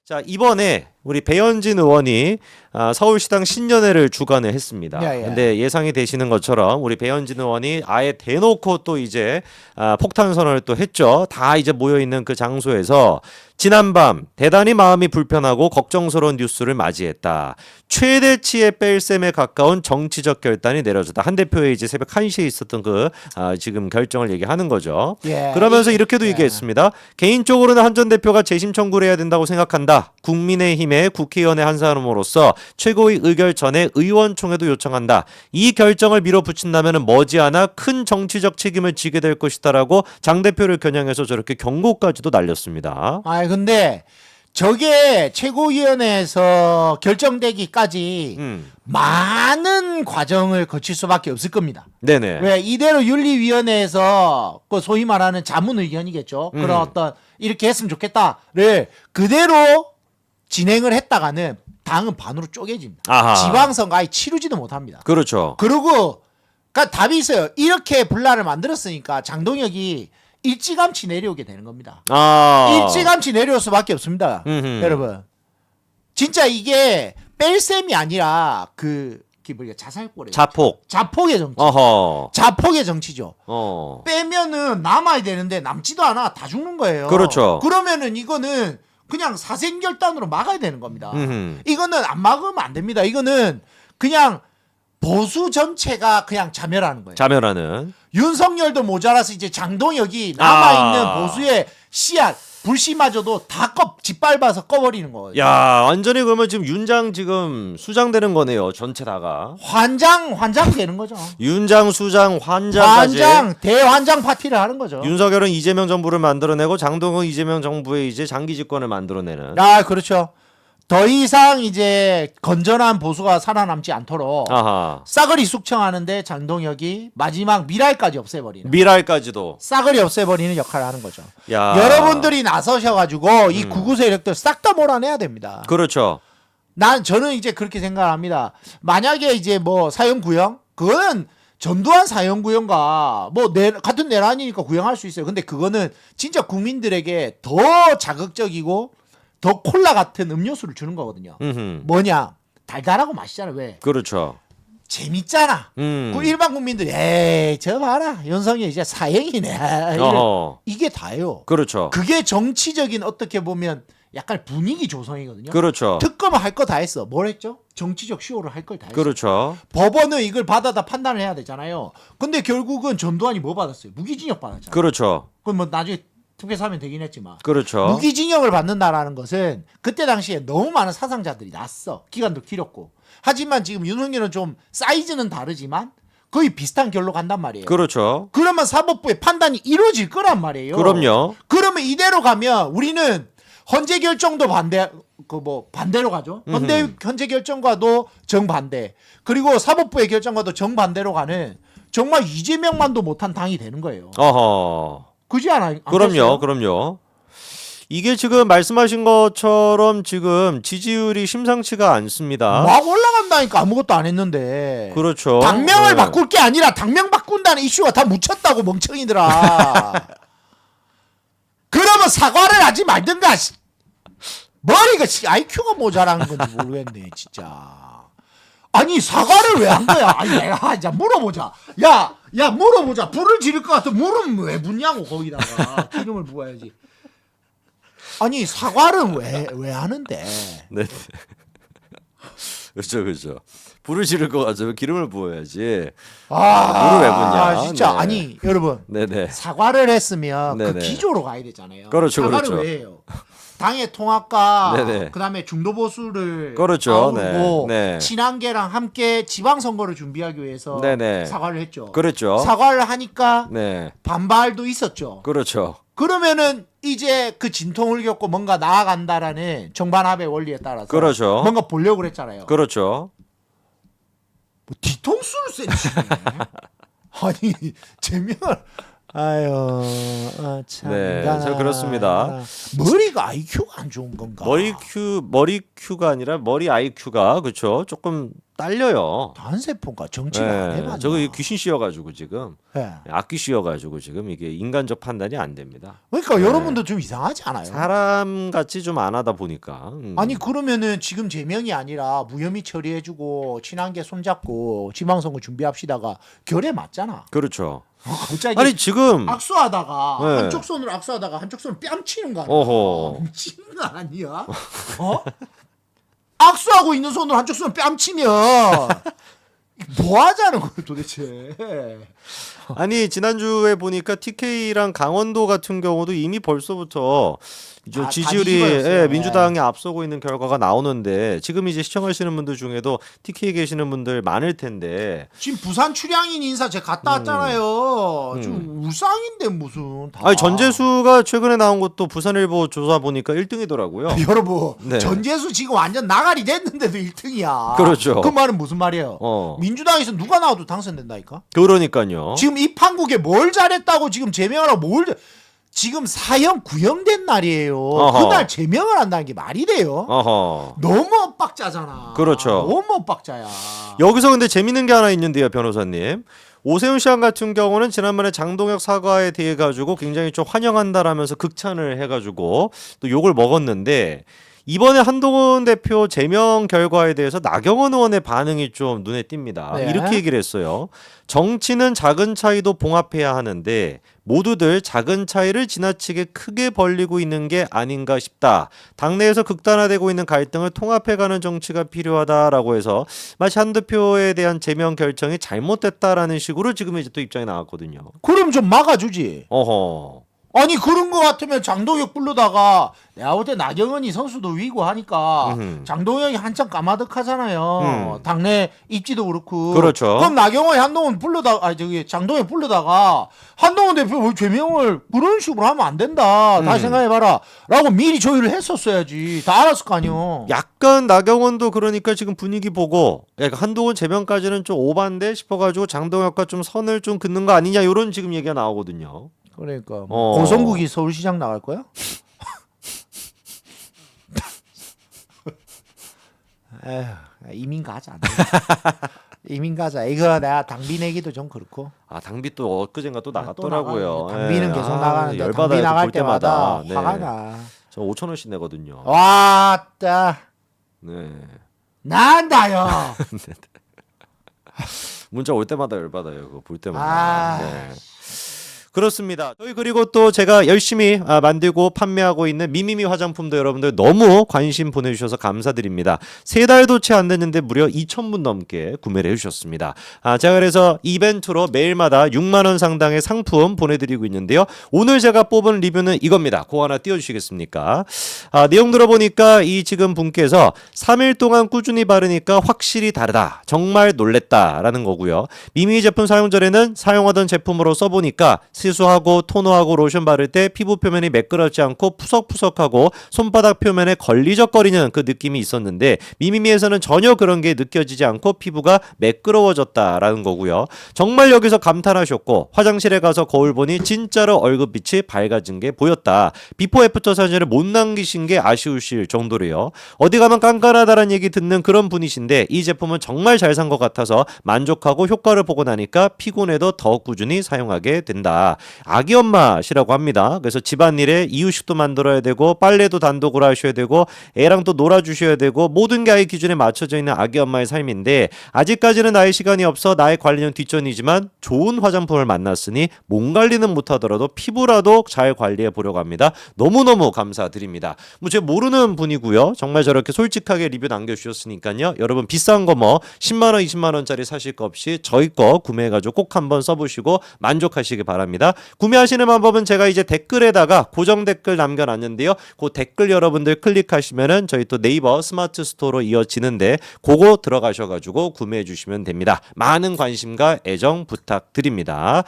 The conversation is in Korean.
자, 이번에 우리 배현진 의원이 서울시당 신년회를 주관을 했습니다. 예. 근데 예상이 되시는 것처럼 우리 배현진 의원이 아예 대놓고 또 이제 폭탄 선언을 또 했죠. 다 이제 모여 있는 그 장소에서 지난밤 대단히 마음이 불편하고 걱정스러운 뉴스를 맞이했다. 최대치의 뺄셈에 가까운 정치적 결단이 내려졌다. 한 대표의 이제 새벽 1시에 있었던 그 지금 결정을 얘기하는 거죠. 예. 그러면서 이렇게도 얘기했습니다. 개인적으로는 한 전 대표가 재심 청구를 해야 된다고 생각한다. 국민의힘의 국회의원의 한 사람으로서 최고의 의결 전에 의원총회도 요청한다. 이 결정을 밀어붙인다면 머지않아 큰 정치적 책임을 지게 될 것이다라고 장 대표를 겨냥해서 저렇게 경고까지도 날렸습니다. 근데 저게 최고위원회에서 결정되기까지 많은 과정을 거칠 수밖에 없을 겁니다. 네네. 왜 이대로 윤리위원회에서 그 소위 말하는 자문 의견이겠죠. 그런 어떤 이렇게 했으면 좋겠다를 그대로 진행을 했다가는 당은 반으로 쪼개집니다. 아하. 지방선거 아예 치르지도 못합니다. 그렇죠. 그리고 그러니까 답이 있어요. 이렇게 분란을 만들었으니까 장동혁이 일찌감치 내려오게 되는 겁니다. 일찌감치 내려올 수밖에 없습니다. 여러분. 진짜 이게 뺄셈이 아니라 뭐야 자살골에 자폭의 정치. 어허. 자폭의 정치죠. 빼면은 남아야 되는데 남지도 않아. 다 죽는 거예요. 그렇죠. 그러면은 이거는 그냥 사생결단으로 막아야 되는 겁니다. 이거는 안 막으면 안 됩니다. 이거는 그냥 보수 전체가 그냥 자멸하는 거예요. 자멸하는. 윤석열도 모자라서 이제 장동혁이 남아있는 보수의 씨앗, 불씨마저도 다 짓밟아서 꺼버리는 거예요. 야, 완전히 그러면 지금 윤장 지금 수장되는 거네요. 전체 다가. 환장 되는 거죠. 윤장, 수장, 환장까지. 대환장 파티를 하는 거죠. 윤석열은 이재명 정부를 만들어내고 장동혁 이재명 정부의 이제 장기 집권을 만들어내는. 그렇죠. 더 이상 이제 건전한 보수가 살아남지 않도록 싸그리 숙청하는데 장동혁이 마지막 미랄까지 없애버리는. 미랄까지도. 싸그리 없애버리는 역할을 하는 거죠. 야. 여러분들이 나서셔가지고 이 구구 세력들 싹 다 몰아내야 됩니다. 그렇죠. 저는 이제 그렇게 생각합니다. 만약에 이제 뭐 사형 구형 그거는 전두환 사형 구형과 뭐 같은 내란이니까 구형할 수 있어요. 근데 그거는 진짜 국민들에게 더 자극적이고 더 콜라 같은 음료수를 주는 거거든요. 뭐냐? 달달하고 맛있잖아. 왜? 그렇죠. 재밌잖아. 그 일반 국민들이 에이 저 봐라 윤석열 이제 사형이네. 이게 다예요. 그렇죠. 그게 정치적인 어떻게 보면 약간 분위기 조성이거든요. 그렇죠. 특검은 할 거 다 했어. 뭘 했죠? 정치적 쇼를 할 걸 다 했어. 그렇죠. 법원은 이걸 받아다 판단을 해야 되잖아요. 근데 결국은 전두환이 뭐 받았어요? 무기징역 받았잖아요. 그렇죠. 그럼 뭐 나중에 특별히 하면 되긴 했지만. 그렇죠. 무기징역을 받는다라는 것은 그때 당시에 너무 많은 사상자들이 났어. 기간도 길었고. 하지만 지금 윤석열은 좀 사이즈는 다르지만 거의 비슷한 결로 간단 말이에요. 그렇죠. 그러면 사법부의 판단이 이루어질 거란 말이에요. 그럼요. 그러면 이대로 가면 우리는 헌재 결정도 반대로 가죠. 헌재 결정과도 정반대. 그리고 사법부의 결정과도 정반대로 가는 정말 이재명만도 못한 당이 되는 거예요. 그지 않아요? 그럼요. 이게 지금 말씀하신 것처럼 지금 지지율이 심상치가 않습니다. 막 올라간다니까 아무것도 안 했는데. 그렇죠. 당명을 바꿀 게 아니라 당명 바꾼다는 이슈가 다 묻혔다고 멍청이들아. 그러면 사과를 하지 말든가. 머리가 IQ가 모자란 건지 모르겠네 진짜. 아니 사과를 왜 한 거야? 아니 내가 이제 물어보자. 야 물어보자. 불을 지를 것 같으면 물은 왜 붓냐고 거기다가 기름을 부어야지. 아니 사과를 왜 하는데? 네. 그렇죠. 불을 지를 것 같으면 기름을 부어야지. 물을 왜 붓냐? 진짜 네. 아니 여러분. 네네. 사과를 했으면 네네. 그 기조로 가야 되잖아요. 그렇죠. 사과를 왜 해요? 당의 통합과 네네. 그다음에 중도 보수를 그렇죠. 아우르고 네. 친한계랑 함께 지방선거를 준비하기 위해서 네네. 사과를 했죠. 그렇죠. 사과를 하니까 네. 반발도 있었죠. 그렇죠. 그러면은 이제 그 진통을 겪고 뭔가 나아간다라는 정반합의 원리에 따라서 그렇죠. 뭔가 보려고 그랬잖아요. 그렇죠. 뭐 뒤통수를 쎄치네. 아니 제명을 아유, 참. 네, 자, 그렇습니다. 머리가 IQ가 안 좋은 건가? 머리 큐가 아니라 머리 IQ가 그렇죠. 조금 딸려요. 단세포가 정치를 안 해봤나? 저거 귀신 씌워가지고 지금 네. 악귀 씌워가지고 지금 이게 인간적 판단이 안 됩니다. 그러니까 여러분도 좀 이상하지 않아요? 사람 같이 좀 안 하다 보니까. 아니 그러면은 지금 제명이 아니라 무혐의 처리해주고 친한계 손잡고 지방선거 준비합시다가 결에 맞잖아. 그렇죠. 갑자기 아니 지금 악수하다가 네. 한쪽 손으로 악수하다가 한쪽 손으로 뺨 치는 거 아니야? 어허. 미치는 거 아니야? 어? 악수하고 있는 손으로 한쪽 손으로 뺨 치면 뭐 하자는 거야 도대체? 아니 지난주에 보니까 TK랑 강원도 같은 경우도 이미 벌써부터 이제 다 지지율이 뒤집어졌어요. 민주당이 앞서고 있는 결과가 나오는데 지금 이제 시청하시는 분들 중에도 TK에 계시는 분들 많을 텐데 지금 부산 출향인 인사 제가 갔다 왔잖아요. 지금 울상인데 무슨 다. 아니 전재수가 최근에 나온 것도 부산일보 조사 보니까 1등이더라고요. 여러분 네. 전재수 지금 완전 나가리 됐는데도 1등이야. 그렇죠. 그 말은 무슨 말이에요? 민주당에서 누가 나와도 당선된다니까? 그러니까요. 지금 이 판국에 뭘 잘했다고 지금 제명하라고 지금 사형 구형된 날이에요. 어허. 그날 제명을 한다는 게 말이 돼요? 어허. 너무 엇박자잖아. 그렇죠. 너무 엇박자야. 여기서 근데 재밌는 게 하나 있는데요, 변호사님. 오세훈 시장 같은 경우는 지난번에 장동혁 사과에 대해 가지고 굉장히 좀 환영한다라면서 극찬을 해가지고 또 욕을 먹었는데 이번에 한동훈 대표 제명 결과에 대해서 나경원 의원의 반응이 좀 눈에 띕니다. 네. 이렇게 얘기를 했어요. 정치는 작은 차이도 봉합해야 하는데 모두들 작은 차이를 지나치게 크게 벌리고 있는 게 아닌가 싶다. 당내에서 극단화되고 있는 갈등을 통합해가는 정치가 필요하다라고 해서 마치 한 대표에 대한 제명 결정이 잘못됐다라는 식으로 지금 이제 또 입장이 나왔거든요. 그럼 좀 막아주지. 어허. 아니 그런 거 같으면 장동혁 부르다가 내가 볼 때 나경원이 선수도 위고 하니까 장동혁이 한참 까마득하잖아요. 당내 입지도 그렇고. 그렇죠. 그럼 나경원이 한동훈 부르다가 장동혁 부르다가 한동훈 대표 왜 제명을 그런 식으로 하면 안 된다. 다시 생각해봐라. 라고 미리 조율을 했었어야지. 다 알았을 거 아니요. 약간 나경원도 그러니까 지금 분위기 보고 약간 한동훈 제명까지는 좀 오반데 싶어가지고 장동혁과 좀 선을 좀 긋는 거 아니냐 이런 지금 얘기가 나오거든요. 그러니까 고성국이 서울시장 나갈 거야? 에휴, 이민 가자. 이민 가자. 이거 내가 당비 내기도 좀 그렇고. 아 당비 또 엊그젠가 또 또 나갔더라고요. 나가는데 당비는 계속 나가는데 당비 열받아요. 나갈 볼 때마다 네. 화가 나. 저 5,000원씩 내거든요. 왔다. 네. 난다요. 문자 올 때마다 열받아요. 그거 볼 때마다. 아. 네. 그렇습니다. 저희 그리고 또 제가 열심히 만들고 판매하고 있는 미미미 화장품도 여러분들 너무 관심 보내주셔서 감사드립니다. 3달도 채 안 됐는데 무려 2,000분 넘게 구매를 해주셨습니다. 제가 그래서 이벤트로 매일마다 6만 원 상당의 상품 보내드리고 있는데요. 오늘 제가 뽑은 리뷰는 이겁니다. 그거 하나 띄워주시겠습니까? 내용 들어보니까 이 지금 분께서 3일 동안 꾸준히 바르니까 확실히 다르다. 정말 놀랬다라는 거고요. 미미 제품 사용 전에는 사용하던 제품으로 써보니까 세수하고 토너하고 로션 바를 때 피부 표면이 매끄럽지 않고 푸석푸석하고 손바닥 표면에 걸리적거리는 그 느낌이 있었는데 미미미에서는 전혀 그런 게 느껴지지 않고 피부가 매끄러워졌다라는 거고요. 정말 여기서 감탄하셨고 화장실에 가서 거울 보니 진짜로 얼굴빛이 밝아진 게 보였다. 비포 애프터 사진을 못 남기신 게 아쉬우실 정도로요. 어디 가면 깐깐하다라는 얘기 듣는 그런 분이신데 이 제품은 정말 잘 산 것 같아서 만족하고 효과를 보고 나니까 피곤해도 더 꾸준히 사용하게 된다. 아기 엄마시라고 합니다. 그래서 집안일에 이유식도 만들어야 되고 빨래도 단독으로 하셔야 되고 애랑 또 놀아주셔야 되고 모든 게 아이 기준에 맞춰져 있는 아기 엄마의 삶인데 아직까지는 나의 시간이 없어 나의 관리는 뒷전이지만 좋은 화장품을 만났으니 몸 관리는 못하더라도 피부라도 잘 관리해 보려고 합니다. 너무너무 감사드립니다. 뭐 제가 모르는 분이고요. 정말 저렇게 솔직하게 리뷰 남겨주셨으니까요. 여러분 비싼 거 뭐 10만원 20만원짜리 사실 거 없이 저희 거 구매해가지고 꼭 한번 써보시고 만족하시기 바랍니다. 구매하시는 방법은 제가 이제 댓글에다가 고정 댓글 남겨놨는데요. 그 댓글 여러분들 클릭하시면은 저희 또 네이버 스마트 스토어로 이어지는데 그거 들어가셔가지고 구매해 주시면 됩니다. 많은 관심과 애정 부탁드립니다.